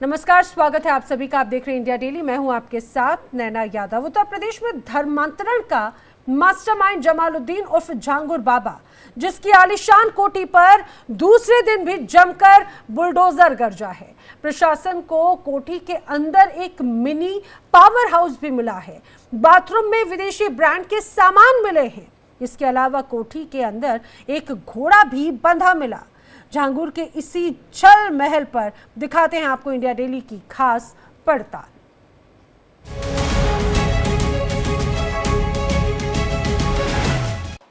नमस्कार, स्वागत है आप सभी का। आप देख रहे हैं इंडिया डेली। मैं हूं आपके साथ नैना यादव। उत्तर प्रदेश में धर्मांतरण का मास्टरमाइंड जमालुद्दीन उर्फ झांगुर बाबा, जिसकी आलीशान कोठी पर दूसरे दिन भी जमकर बुलडोजर गरजा है। प्रशासन को कोठी के अंदर एक मिनी पावर हाउस भी मिला है। बाथरूम में विदेशी ब्रांड के सामान मिले हैं। इसके अलावा कोठी के अंदर एक घोड़ा भी बंधा मिला। झांगुर के इसी छल महल पर दिखाते हैं आपको इंडिया डेली की खास पड़ताल।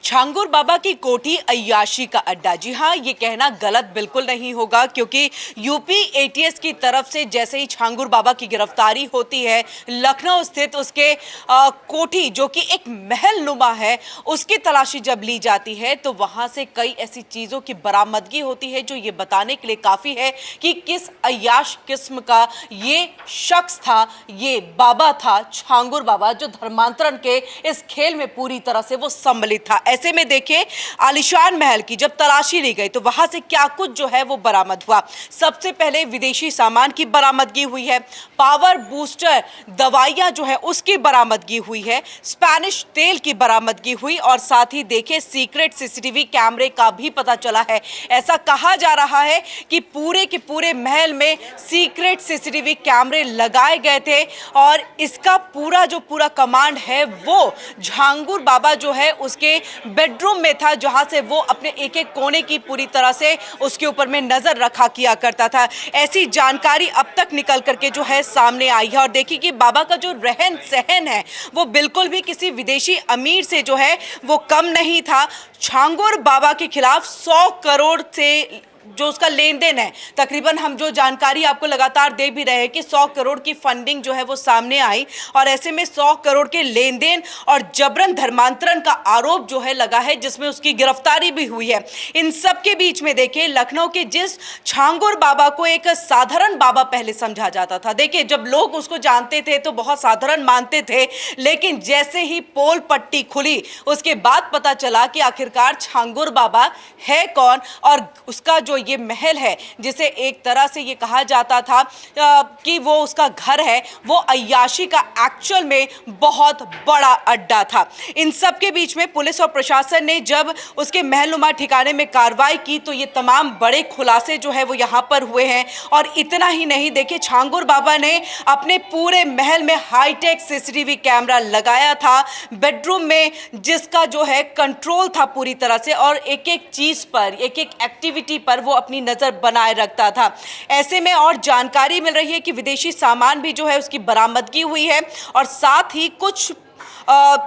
झांगुर बाबा की कोठी अय्याशी का अड्डा। जी हाँ, ये कहना गलत बिल्कुल नहीं होगा, क्योंकि यूपी एटीएस की तरफ से जैसे ही झांगुर बाबा की गिरफ्तारी होती है, लखनऊ स्थित उसके कोठी जो कि एक महल नुमा है, उसकी तलाशी जब ली जाती है तो वहां से कई ऐसी चीजों की बरामदगी होती है जो ये बताने के लिए काफी है कि किस अय्याश किस्म का ये शख्स था, ये बाबा था, झांगुर बाबा, जो धर्मांतरण के इस खेल में पूरी तरह से वो सम्मिलित था। ऐसे में देखिए, आलीशान महल की जब तलाशी ली गई तो वहां से क्या कुछ जो है वो बरामद हुआ। सबसे पहले विदेशी सामान की बरामदगी हुई है, पावर बूस्टर दवाइयां जो है उसकी बरामदगी हुई है, स्पेनिश तेल की बरामदगी हुई और साथ ही देखिए सीक्रेट सीसीटीवी कैमरे का भी पता चला है। ऐसा कहा जा रहा है कि पूरे के पूरे महल में सीक्रेट सीसीटीवी कैमरे लगाए गए थे और इसका पूरा कमांड है वो झांगुर बाबा जो है उसके बेडरूम में था, जहां से वो अपने एक एक कोने की पूरी तरह से उसके ऊपर में नजर रखा किया करता था। ऐसी जानकारी अब तक निकल करके जो है सामने आई है और देखिए कि बाबा का जो रहन सहन है वो बिल्कुल भी किसी विदेशी अमीर से जो है वो कम नहीं था। झांगुर बाबा के खिलाफ 100 करोड़ से जो उसका लेन देन है, तकरीबन हम जो जानकारी आपको लगातार दे भी रहे हैं कि 100 करोड़ की फंडिंग जो है वो सामने आई और ऐसे में 100 करोड़ के लेन देन और जबरन धर्मांतरण का आरोप जो है लगा है, जिसमें उसकी गिरफ्तारी भी हुई है। इन सब के बीच में देखिए, लखनऊ के जिस झांगुर बाबा को एक साधारण बाबा पहले समझा जाता था, देखिए जब लोग उसको जानते थे तो बहुत साधारण मानते थे, लेकिन जैसे ही पोल पट्टी खुली उसके बाद पता चला कि आखिरकार झांगुर बाबा है कौन और उसका जो ये महल है, जिसे एक तरह से ये कहा जाता था कि वो उसका घर है, वो अय्याशी का एक्चुअल में बहुत बड़ा अड्डा था। इन सब के बीच में पुलिस और प्रशासन ने जब उसके महलनुमा ठिकाने में कार्रवाई की तो ये तमाम बड़े खुलासे जो है वो यहाँ पर हुए हैं। और इतना ही नहीं, देखिए झांगुर बाबा ने अपने पूरे महल में हाईटेक सीसीटीवी कैमरा लगाया था, बेडरूम में जिसका जो है कंट्रोल था पूरी तरह से और एक एक चीज पर, एक एक एक्टिविटी पर वो अपनी नजर बनाए रखता था। ऐसे में और जानकारी मिल रही है कि विदेशी सामान भी जो है उसकी बरामदगी हुई है और साथ ही कुछ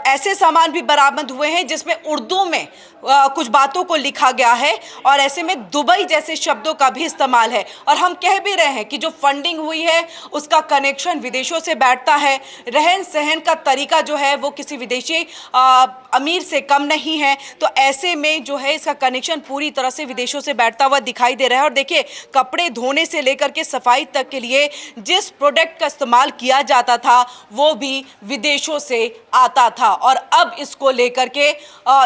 ऐसे सामान भी बरामद हुए हैं जिसमें उर्दू में कुछ बातों को लिखा गया है और ऐसे में दुबई जैसे शब्दों का भी इस्तेमाल है। और हम कह भी रहे हैं कि जो फंडिंग हुई है उसका कनेक्शन विदेशों से बैठता है, रहन सहन का तरीका जो है वो किसी विदेशी अमीर से कम नहीं है। तो ऐसे में जो है इसका कनेक्शन पूरी तरह से विदेशों से बैठता हुआ दिखाई दे रहा है। और देखिए, कपड़े धोने से लेकर के सफाई तक के लिए जिस प्रोडक्ट का इस्तेमाल किया जाता था वो भी विदेशों से आता था। और अब इसको लेकर के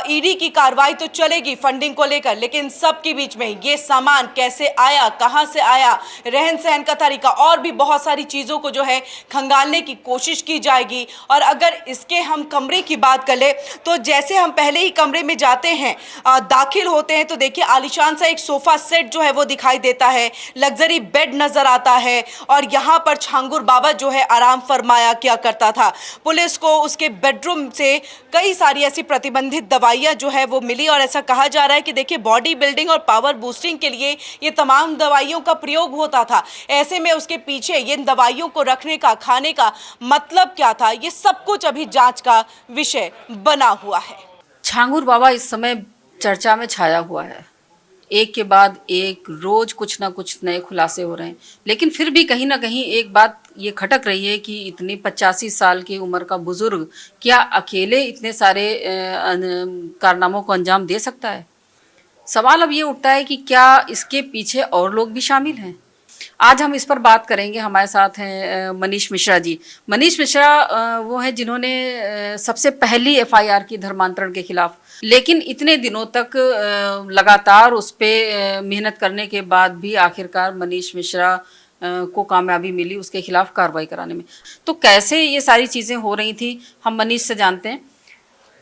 ईडी की कार्रवाई तो चलेगी फंडिंग को लेकर, लेकिन सबके बीच में ये सामान कैसे आया, कहां से आया, रहन सहन का तरीका और भी बहुत सारी चीजों को जो है खंगालने की कोशिश की जाएगी। और अगर इसके हम कमरे की बात कर ले तो जैसे हम पहले ही कमरे में जाते हैं, दाखिल होते हैं तो देखिए आलीशान सा एक सोफा सेट जो है वो दिखाई देता है, लग्जरी बेड नजर आता है और यहाँ पर झांगुर बाबा जो है आराम फरमाया किया करता था। पुलिस को उसके बेडरूम से कई सारी ऐसी प्रतिबंधित दवाइयां जो है वो मिली और ऐसा कहा जा रहा है कि देखिए बॉडी बिल्डिंग और पावर बूस्टिंग के लिए ये तमाम दवाइयों का प्रयोग होता था। ऐसे में उसके पीछे इन दवाइयों को रखने का, खाने का मतलब क्या था, ये सब कुछ अभी जांच का विषय बना हुआ है। झांगुर बाबा इस समय चर्चा में छाया हुआ है। एक के बाद एक रोज कुछ ना कुछ नए खुलासे हो रहे हैं, लेकिन फिर भी कहीं ना कहीं एक बात ये खटक रही है कि इतनी 85 साल की उम्र का बुजुर्ग क्या अकेले इतने सारे कारनामों को अंजाम दे सकता है। सवाल अब ये उठता है कि क्या इसके पीछे और लोग भी शामिल हैं। आज हम इस पर बात करेंगे। हमारे साथ हैं मनीष मिश्रा जी। मनीष मिश्रा वो हैं जिन्होंने सबसे पहली एफआईआर की धर्मांतरण के खिलाफ, लेकिन इतने दिनों तक लगातार उस पर मेहनत करने के बाद भी आखिरकार मनीष मिश्रा को कामयाबी मिली उसके खिलाफ कार्रवाई कराने में। तो कैसे ये सारी चीज़ें हो रही थी हम मनीष से जानते हैं।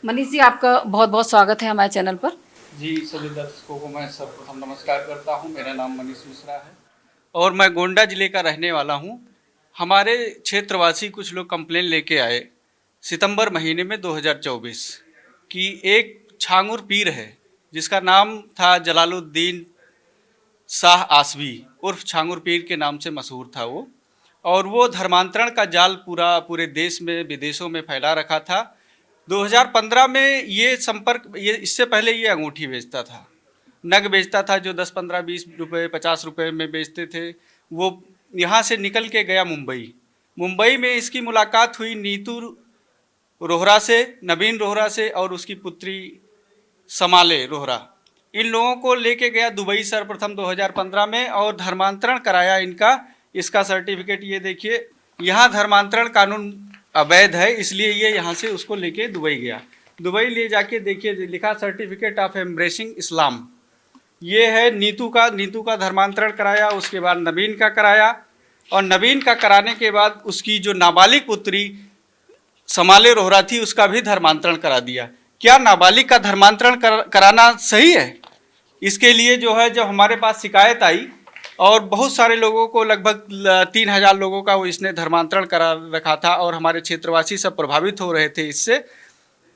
मनीष जी, आपका बहुत बहुत स्वागत है हमारे चैनल पर। जी, सभी दर्शकों को मैं सर्वप्रथम नमस्कार करता हूं। मेरा नाम मनीष मिश्रा है और मैं गोंडा जिले का रहने वाला हूं। हमारे क्षेत्रवासी कुछ लोग कंप्लेन लेके आए सितंबर महीने में 2024 कि एक छांगुर पीर है जिसका नाम था जलालुद्दीन शाह आसवी उर्फ छांगुर पीर के नाम से मशहूर था वो, और वो धर्मांतरण का जाल पूरे देश में विदेशों में फैला रखा था। 2015 में ये इससे पहले ये अंगूठी बेचता था, नग बेचता था जो 10, 15, 20 रुपये 50 रुपये में बेचते थे। वो यहाँ से निकल के गया मुंबई में इसकी मुलाकात हुई नीतू रोहरा से, नवीन रोहरा से और उसकी पुत्री समाले रोहरा। इन लोगों को लेके गया दुबई सर्वप्रथम 2015 में और धर्मांतरण कराया इनका। इसका सर्टिफिकेट ये देखिए, यहाँ धर्मांतरण कानून अवैध है इसलिए ये यहाँ से उसको लेके दुबई गया। दुबई ले जाके देखिए लिखा सर्टिफिकेट ऑफ एम्ब्रेसिंग इस्लाम। ये है नीतू का धर्मांतरण कराया, उसके बाद नवीन का कराया और नवीन का कराने के बाद उसकी जो नाबालिग पुत्री समाले रोहरा थी उसका भी धर्मांतरण करा दिया। क्या नाबालिग का धर्मांतरण कराना सही है? इसके लिए जो है जब हमारे पास शिकायत आई और बहुत सारे लोगों को लगभग 3000 लोगों का वो इसने धर्मांतरण करा रखा था और हमारे क्षेत्रवासी सब प्रभावित हो रहे थे इससे।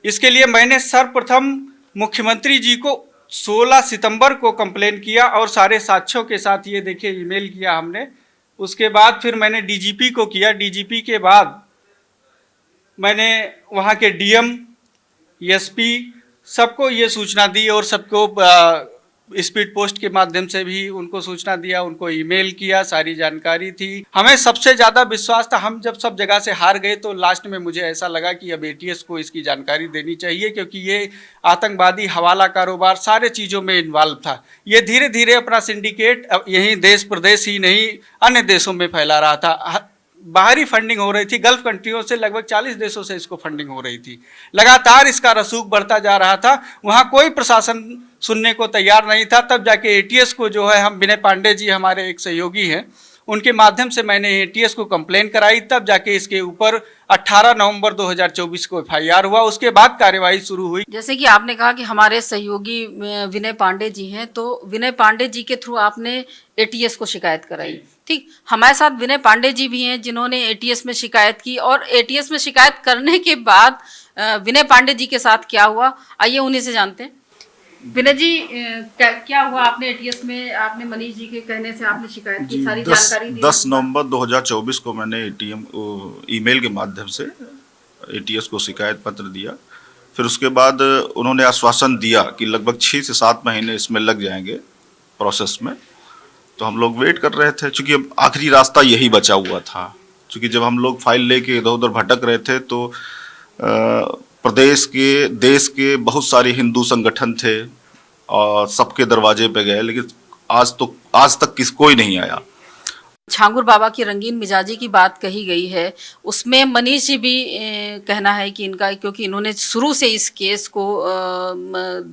इसके लिए मैंने सर्वप्रथम मुख्यमंत्री जी को 16 सितंबर को कंप्लेन किया और सारे साक्ष्यों के साथ ये देखिए ईमेल किया हमने। उसके बाद फिर मैंने डीजीपी को किया। डीजीपी के बाद मैंने वहाँ के डीएम, एसपी सबको ये सूचना दी और सबको स्पीड पोस्ट के माध्यम से भी उनको सूचना दिया, उनको ईमेल किया, सारी जानकारी थी। हमें सबसे ज़्यादा विश्वास था, हम जब सब जगह से हार गए तो लास्ट में मुझे ऐसा लगा कि अब एटीएस को इसकी जानकारी देनी चाहिए क्योंकि ये आतंकवादी हवाला कारोबार सारे चीज़ों में इन्वॉल्व था। ये धीरे धीरे अपना सिंडिकेट यहीं देश प्रदेश ही नहीं अन्य देशों में फैला रहा था। बाहरी फंडिंग हो रही थी, गल्फ कंट्रियों से लगभग 40 देशों से इसको फंडिंग हो रही थी। लगातार इसका रसूख बढ़ता जा रहा था। वहाँ कोई प्रशासन सुनने को तैयार नहीं था। तब जाके एटीएस को जो है, हम विनय पांडे जी हमारे एक सहयोगी हैं, उनके माध्यम से मैंने एटीएस को कंप्लेन कराई। तब जाके इसके ऊपर 18 नवंबर 2024 को एफआईआर हुआ। उसके बाद कार्यवाही शुरू हुई। जैसे कि आपने कहा कि हमारे सहयोगी विनय पांडे जी हैं, तो विनय पांडे जी के थ्रू आपने एटीएस को शिकायत कराई। ठीक, हमारे साथ विनय पांडे जी भी हैं जिन्होंने एटीएस में शिकायत की और एटीएस में शिकायत करने के बाद विनय पांडे जी के साथ क्या हुआ, आइए उन्हीं से जानते हैं। विनय जी, क्या हुआ? आपने एटीएस में, आपने मनीष जी के कहने से आपने शिकायत की, सारी जानकारी दी। 10 नवंबर 2024 को मैंने ईमेल के माध्यम से एटीएस को शिकायत पत्र दिया। फिर उसके बाद उन्होंने आश्वासन दिया कि लगभग 6 से 7 महीने इसमें लग जाएंगे प्रोसेस में। तो हम लोग वेट कर रहे थे, चूँकि अब आखिरी रास्ता यही बचा हुआ था। चूँकि जब हम लोग फाइल लेके इधर उधर भटक रहे थे तो प्रदेश के, देश के बहुत सारे हिंदू संगठन थे और सबके दरवाजे पे गए, लेकिन आज तक कोई नहीं आया। छांगुर बाबा की रंगीन मिजाजी की बात कही गई है, उसमें मनीष जी भी कहना है कि इनका, क्योंकि इन्होंने शुरू से इस केस को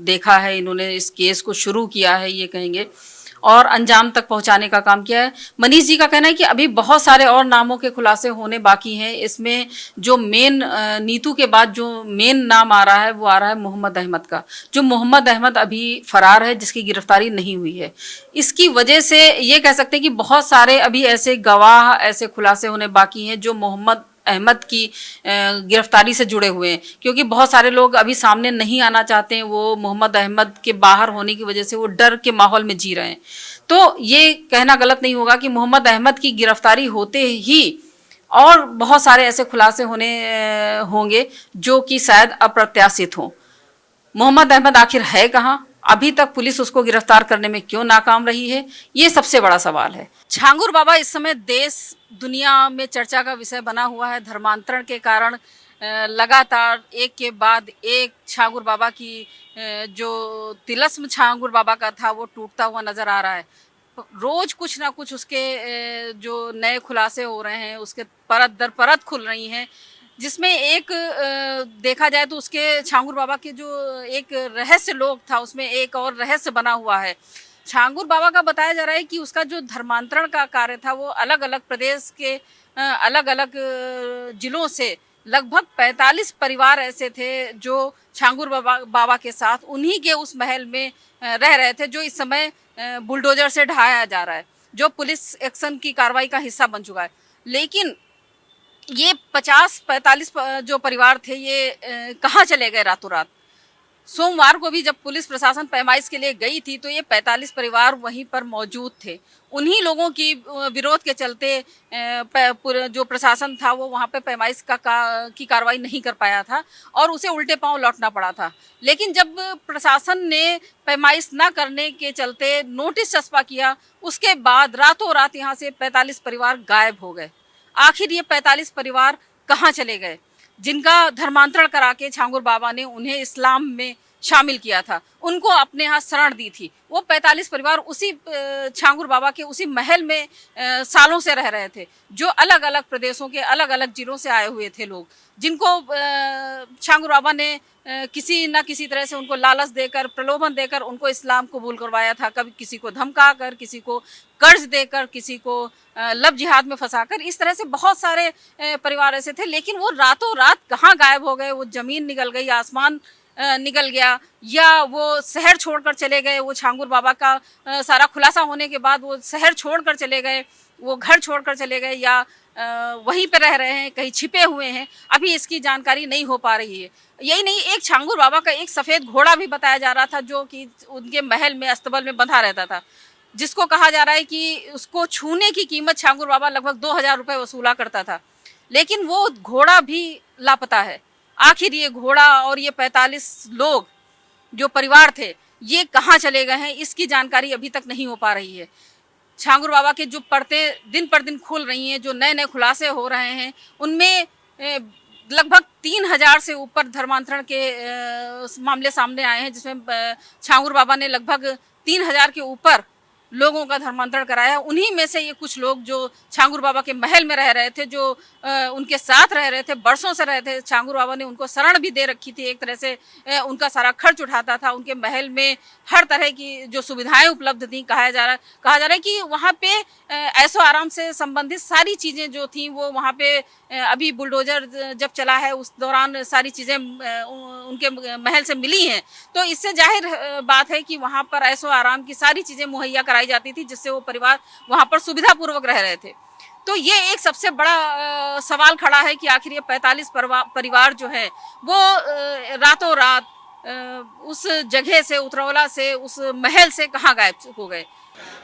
देखा है, इन्होंने इस केस को शुरू किया है, ये कहेंगे, और अंजाम तक पहुंचाने का काम किया है। मनीष जी का कहना है कि अभी बहुत सारे और नामों के खुलासे होने बाकी हैं। इसमें जो मेन, नीतू के बाद जो मेन नाम आ रहा है वो आ रहा है मोहम्मद अहमद का, जो मोहम्मद अहमद अभी फरार है, जिसकी गिरफ्तारी नहीं हुई है। इसकी वजह से ये कह सकते हैं कि बहुत सारे अभी ऐसे गवाह, ऐसे खुलासे होने बाकी हैं जो मोहम्मद अहमद की गिरफ्तारी से जुड़े हुए हैं, क्योंकि बहुत सारे लोग अभी सामने नहीं आना चाहते हैं। वो मोहम्मद अहमद के बाहर होने की वजह से वो डर के माहौल में जी रहे हैं। तो ये कहना गलत नहीं होगा कि मोहम्मद अहमद की गिरफ्तारी होते ही और बहुत सारे ऐसे खुलासे होंगे जो कि शायद अप्रत्याशित हों। मोहम्मद अहमद आखिर है कहाँ? अभी तक पुलिस उसको गिरफ्तार करने में क्यों नाकाम रही है? ये सबसे बड़ा सवाल है। छांगुर बाबा इस समय देश दुनिया में चर्चा का विषय बना हुआ है। धर्मांतरण के कारण लगातार एक के बाद एक छांगुर बाबा की जो तिलस्म छांगुर बाबा का था वो टूटता हुआ नजर आ रहा है। रोज कुछ ना कुछ उसके जो नए खुलासे हो रहे हैं, उसके परत दर परत खुल रही हैं, जिसमें एक देखा जाए तो उसके छांगुर बाबा के जो एक रहस्य लोक था उसमें एक और रहस्य बना हुआ है। छांगुर बाबा का बताया जा रहा है कि उसका जो धर्मांतरण का कार्य था वो अलग अलग प्रदेश के अलग अलग जिलों से लगभग 45 परिवार ऐसे थे जो छांगुर बाबा के साथ उन्हीं के उस महल में रह रहे थे, जो इस समय बुलडोजर से ढहाया जा रहा है, जो पुलिस एक्शन की कार्रवाई का हिस्सा बन चुका है। लेकिन ये 50-45 जो परिवार थे ये कहाँ चले गए रातों रात? सोमवार को भी जब पुलिस प्रशासन पैमाइश के लिए गई थी तो ये 45 परिवार वहीं पर मौजूद थे। उन्हीं लोगों की विरोध के चलते जो प्रशासन था वो वहाँ पे पैमाइश की कार्रवाई नहीं कर पाया था और उसे उल्टे पांव लौटना पड़ा था। लेकिन जब प्रशासन ने पैमाइश ना करने के चलते नोटिस चस्पा किया, उसके बाद रातों रात यहाँ से 45 परिवार गायब हो गए। आखिर ये 45 परिवार कहाँ चले गए जिनका धर्मांतरण करा के छांगुर बाबा ने उन्हें इस्लाम में शामिल किया था, उनको अपने यहाँ शरण दी थी? वो 45 परिवार उसी छांगुर बाबा के उसी महल में सालों से रह रहे थे, जो अलग अलग प्रदेशों के अलग अलग जिलों से आए हुए थे लोग, जिनको छांगुर बाबा ने किसी न किसी तरह से उनको लालच देकर, प्रलोभन देकर उनको इस्लाम कबूल करवाया था। कभी किसी को धमका कर, किसी को कर्ज देकर, किसी को लब जिहाद में फंसाकर, इस तरह से बहुत सारे परिवार ऐसे थे। लेकिन वो रातों रात कहाँ गायब हो गए? वो जमीन निकल गई, आसमान निकल गया, या वो शहर छोड़कर चले गए? वो छांगुर बाबा का सारा खुलासा होने के बाद वो शहर छोड़कर चले गए, वो घर छोड़कर चले गए, या वहीं पे रह रहे हैं, कहीं छिपे हुए हैं? अभी इसकी जानकारी नहीं हो पा रही है। यही नहीं, एक छांगुर बाबा का एक सफ़ेद घोड़ा भी बताया जा रहा था जो कि उनके महल में अस्तबल में बंधा रहता था, जिसको कहा जा रहा है कि उसको छूने की कीमत छांगुर बाबा लगभग 2000 रुपये वसूला करता था। लेकिन वो घोड़ा भी लापता है। आखिर ये घोड़ा और ये 45 लोग जो परिवार थे ये कहाँ चले गए हैं, इसकी जानकारी अभी तक नहीं हो पा रही है। छांगुर बाबा के जो परतें दिन पर दिन खुल रही हैं, जो नए नए खुलासे हो रहे हैं, उनमें लगभग 3000 से ऊपर धर्मांतरण के मामले सामने आए हैं, जिसमें छांगुर बाबा ने लगभग 3000 के ऊपर लोगों का धर्मांतरण कराया। उन्हीं में से ये कुछ लोग जो छांगुर बाबा के महल में रह रहे थे, जो उनके साथ रह रहे थे, बरसों से रहे थे, छांगुर बाबा ने उनको शरण भी दे रखी थी, एक तरह से उनका सारा खर्च उठाता था। उनके महल में हर तरह की जो सुविधाएं उपलब्ध थी, कहा जा रहा है कि वहाँ पे ऐशो आराम से संबंधित सारी चीज़ें जो थी वो वहाँ पे अभी बुलडोजर जब चला है उस दौरान सारी चीज़ें उनके महल से मिली हैं। तो इससे जाहिर बात है कि वहाँ पर ऐशो आराम की सारी चीज़ें मुहैया कराई जाती थी, जिससे वो परिवार वहाँ पर सुविधापूर्वक रह रहे थे। तो ये एक सबसे बड़ा सवाल खड़ा है कि आखिर ये 45 परिवार जो है वो रातों रात उस जगह से, उतरौला से, उस महल से कहाँ गायब हो गए।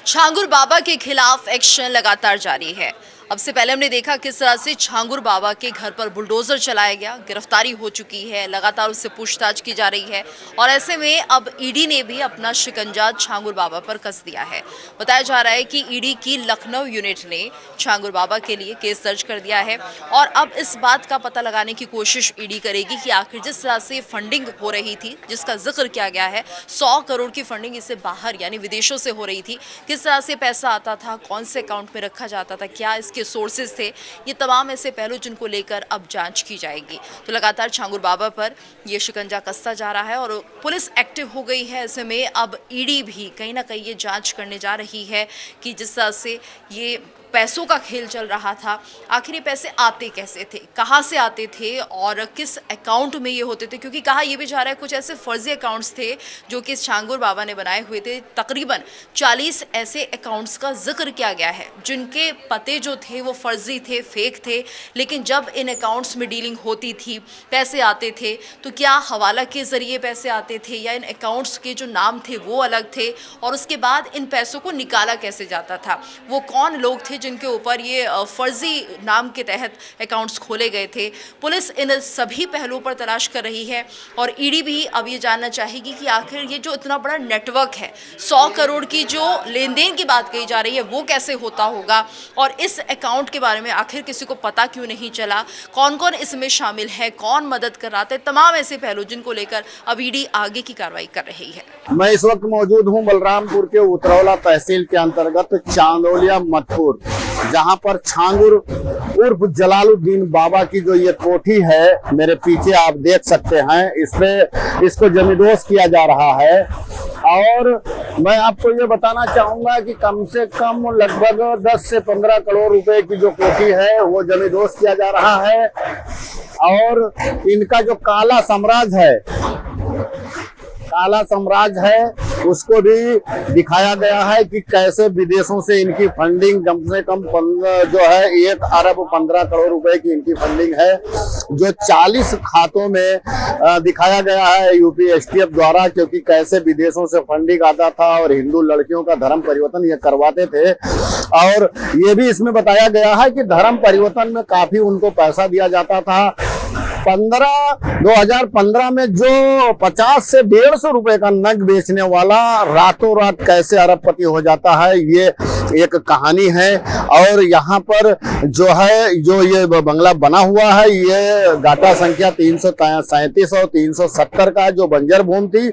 छांगुर बाबा के खिलाफ एक्शन लगातार जारी है। अब से पहले हमने देखा किस तरह से छांगुर बाबा के घर पर बुलडोजर चलाया गया, गिरफ्तारी हो चुकी है, लगातार उससे पूछताछ की जा रही है और ऐसे में अब ईडी ने भी अपना शिकंजा छांगुर बाबा पर कस दिया है। बताया जा रहा है कि ईडी की लखनऊ यूनिट ने छांगुर बाबा के लिए केस दर्ज कर दिया है और अब इस बात का पता लगाने की कोशिश ईडी करेगी कि आखिर जिस तरह से फंडिंग हो रही थी, जिसका जिक्र किया गया है, 100 करोड़ की फंडिंग इससे बाहर यानी विदेशों से हो रही थी, किस तरह से पैसा आता था, कौन से अकाउंट में रखा जाता था, क्या इसके सोर्सेज थे, ये तमाम ऐसे पहलू जिनको लेकर अब जांच की जाएगी। तो लगातार छांगुर बाबा पर ये शिकंजा कसता जा रहा है और पुलिस एक्टिव हो गई है। ऐसे में अब ईडी भी कहीं ना कहीं ये जांच करने जा रही है कि जिस तरह से ये पैसों का खेल चल रहा था, आखिर ये पैसे आते कैसे थे, कहाँ से आते थे और किस अकाउंट में ये होते थे, क्योंकि कहा यह भी जा रहा है कुछ ऐसे फर्जी अकाउंट्स थे जो कि छांगुर बाबा ने बनाए हुए थे। तकरीबन 40 ऐसे अकाउंट्स का जिक्र किया गया है जिनके पते जो थे वो फर्जी थे, फेक थे, लेकिन जब इन अकाउंट्स में डीलिंग होती थी, पैसे आते थे, तो क्या हवाला के ज़रिए पैसे आते थे या इन अकाउंट्स के जो नाम थे वो अलग थे और उसके बाद इन पैसों को निकाला कैसे जाता था, वो कौन लोग थे जिनके ऊपर ये फर्जी नाम के तहत अकाउंट्स खोले गए थे। पुलिस इन सभी पहलुओं पर तलाश कर रही है और ईडी भी अब ये जानना चाहेगी कि आखिर ये जो इतना बड़ा नेटवर्क है, 100 करोड़ की जो लेन देन की बात कही जा रही है, वो कैसे होता होगा और इस अकाउंट के बारे में आखिर किसी को पता क्यों नहीं चला, कौन कौन इसमें शामिल है, कौन मदद कर रहा था, तमाम ऐसे पहलू जिनको लेकर अब ईडी आगे की कार्रवाई कर रही है। मैं इस वक्त मौजूद हूं बलरामपुर के उतरौला तहसील के अंतर्गत चांदोलिया मठपुर, जहां पर छांगुर उर्फ जलालुद्दीन बाबा की जो ये कोठी है, मेरे पीछे आप देख सकते हैं, इसको जमींदोज किया जा रहा है। और मैं आपको ये बताना चाहूंगा कि कम से कम लगभग 10 से 15 करोड़ रुपए की जो कोठी है वो जमींदोज किया जा रहा है। और इनका जो काला साम्राज्य है उसको भी दिखाया गया है कि कैसे विदेशों से इनकी फंडिंग कम से कम जो है 1 अरब 15 करोड़ रुपए की इनकी फंडिंग है, जो 40 खातों में दिखाया गया है यूपी एसटीएफ द्वारा, क्योंकि कैसे विदेशों से फंडिंग आता था और हिंदू लड़कियों का धर्म परिवर्तन ये करवाते थे। और ये भी इसमें बताया गया है कि धर्म परिवर्तन में काफी उनको पैसा दिया जाता था। 2015 में जो 50 से 150 रुपए का नग बेचने वाला रातों रात कैसे अरबपति हो जाता है, ये एक कहानी है। और यहाँ पर जो ये बंगला बना हुआ है, ये गाटा संख्या 337 और 370 का जो बंजर भूमि थी,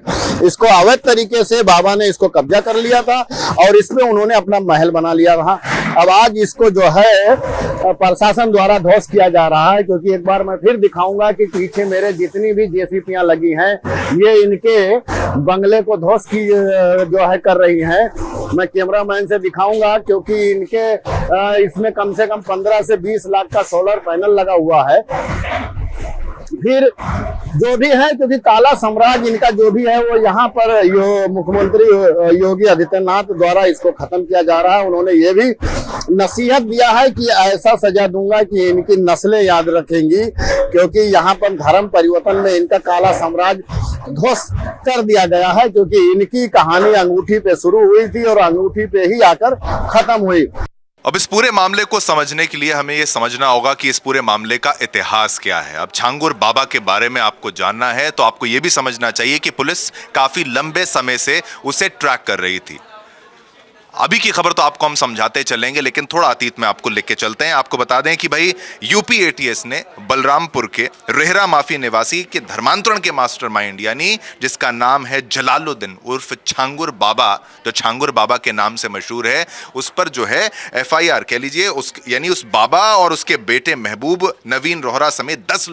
इसको अवैध तरीके से बाबा ने इसको कब्जा कर लिया था और इसमें उन्होंने अपना महल बना लिया था। अब आज इसको जो है प्रशासन द्वारा ध्वस्त किया जा रहा है, क्योंकि एक बार मैं फिर दिखाऊंगा कि पीछे मेरे जितनी भी जेसीबीयां लगी हैं ये इनके बंगले को ध्वस्त की जो है कर रही हैं। मैं कैमरामैन से दिखाऊंगा, क्योंकि इनके इसमें कम से कम 15 से 20 लाख का सोलर पैनल लगा हुआ है। फिर जो भी है, क्योंकि काला साम्राज्य इनका जो भी है वो यहाँ पर मुख्यमंत्री योगी आदित्यनाथ द्वारा इसको खत्म किया जा रहा है। उन्होंने ये भी नसीहत दिया है कि ऐसा सजा दूंगा कि इनकी नस्लें याद रखेंगी, क्योंकि यहाँ पर धर्म परिवर्तन में इनका काला साम्राज्य ध्वस्त कर दिया गया है, क्योंकि इनकी कहानी अंगूठी पे शुरू हुई थी और अंगूठी पे ही आकर खत्म हुई। अब इस पूरे मामले को समझने के लिए हमें यह समझना होगा कि इस पूरे मामले का इतिहास क्या है। अब छांगुर बाबा के बारे में आपको जानना है तो आपको यह भी समझना चाहिए कि पुलिस काफी लंबे समय से उसे ट्रैक कर रही थी। अभी की खबर तो आपको हम समझाते चलेंगे, लेकिन थोड़ा अतीत में आपको लेके चलते हैं। आपको बता दें कि भाई यूपी एटीएस ने बलरामपुर के रेहरा माफी निवासी के धर्मांतरण के मास्टरमाइंड यानी जिसका नाम है जलालुद्दीन उर्फ छांगुर बाबा, जो छांगुर बाबा के नाम से मशहूर है, उस पर जो है एफआईआर कह लीजिए यानी उस बाबा और उसके बेटे महबूब नवीन रोहरा समेत 10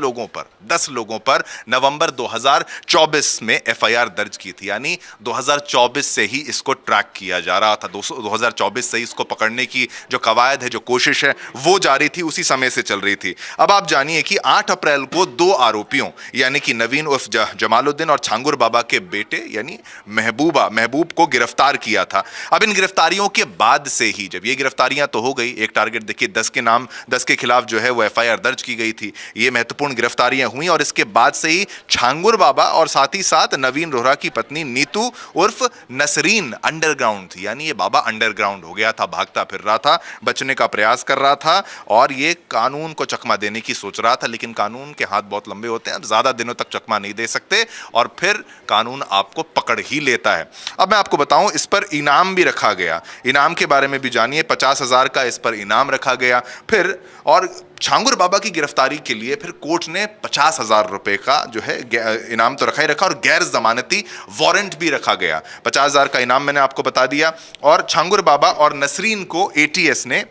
लोगों पर नवंबर 2024 में एफआईआर दर्ज की थी। यानी 2024 से ही इसको ट्रैक किया जा रहा था। 2024 से इसको पकड़ने की जो कवायद है, जो कोशिश है, वो जारी थी, उसी समय से चल रही थी। अब आप जानिए कि 8 अप्रैल को 2 आरोपियों यानी कि नवीन उर्फ जमालुद्दीन और छांगुर बाबा के बेटे यानी महबूब को गिरफ्तार किया था। अब इन गिरफ्तारियों के बाद से ही, जब ये गिरफ्तारियां तो हो गई, एक टारगेट देखिए 10 के खिलाफ जो है वो एफआईआर दर्ज की गई थी, ये महत्वपूर्ण गिरफ्तारियां हुई और इसके बाद से ही छांगुर बाबा और साथ ही साथ नवीन रोहरा की पत्नी नीतू उर्फ नसरीन अंडरग्राउंड थी। यानी ये बाबा अंडरग्राउंड हो गया था, भागता फिर रहा था, बचने का प्रयास कर रहा था और ये कानून को चकमा देने की सोच रहा था। लेकिन कानून के हाथ बहुत लंबे होते हैं, अब ज्यादा दिनों तक चकमा नहीं दे सकते और फिर कानून आपको पकड़ ही लेता है। अब मैं आपको बताऊं, इस पर इनाम भी रखा गया। इनाम के बारे में भी जानिए, 50,000 का इस पर इनाम रखा गया। फिर और छांगुर बाबा की गिरफ्तारी के लिए फिर कोर्ट ने 50,000 रुपए का जो है इनाम तो रखा ही रखा और गैर जमानती वारंट भी रखा गया। 50,000 का इनाम मैंने आपको बता दिया। और छांगुर बाबा और नसरीन को एटीएस ने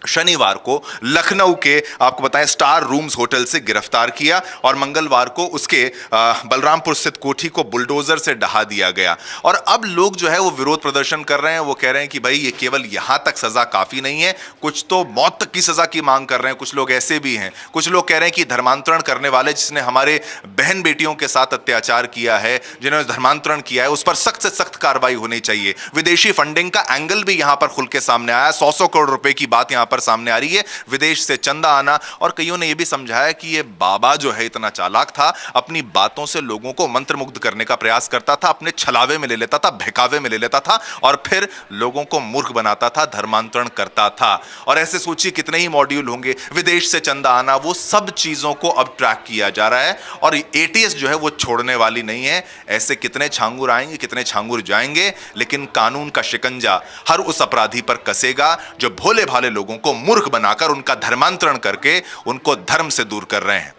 शनिवार को लखनऊ के आपको बताएं स्टार रूम्स होटल से गिरफ्तार किया और मंगलवार को उसके बलरामपुर स्थित कोठी को बुलडोजर से ढहा दिया गया। और अब लोग जो है वो विरोध प्रदर्शन कर रहे हैं। वो कह रहे हैं कि भाई ये केवल यहां तक सजा काफी नहीं है, कुछ तो मौत तक की सजा की मांग कर रहे हैं। कुछ लोग ऐसे भी हैं, कुछ लोग कह रहे हैं कि धर्मांतरण करने वाले, जिसने हमारे बहन बेटियों के साथ अत्याचार किया है, जिन्होंने धर्मांतरण किया है, उस पर सख्त से सख्त कार्रवाई होनी चाहिए। विदेशी फंडिंग का एंगल भी यहां पर खुल के सामने आया। 100 करोड़ रुपए की बात यहां पर सामने आ रही है, विदेश से चंदा आना। और कईयों ने यह भी समझाया कि यह बाबा जो है इतना चालाक था, अपनी बातों से लोगों को मंत्रमुग्ध करने का प्रयास करता था, अपने छलावे में ले लेता था, बहकावे में ले लेता था और फिर लोगों को मूर्ख बनाता था, धर्मांतरण करता था। और ऐसे सोचिए कितने ही मॉड्यूल होंगे, विदेश से चंदा आना, वो सब चीजों को अब ट्रैक किया जा रहा है और एटीएस जो है वो छोड़ने वाली नहीं है। ऐसे कितने छांगुर आएंगे, कितने छांगुर जाएंगे, लेकिन कानून का शिकंजा हर उस अपराधी पर कसेगा जो भोले भाले लोगों को मूर्ख बनाकर उनका धर्मांतरण करके उनको धर्म से दूर कर रहे हैं।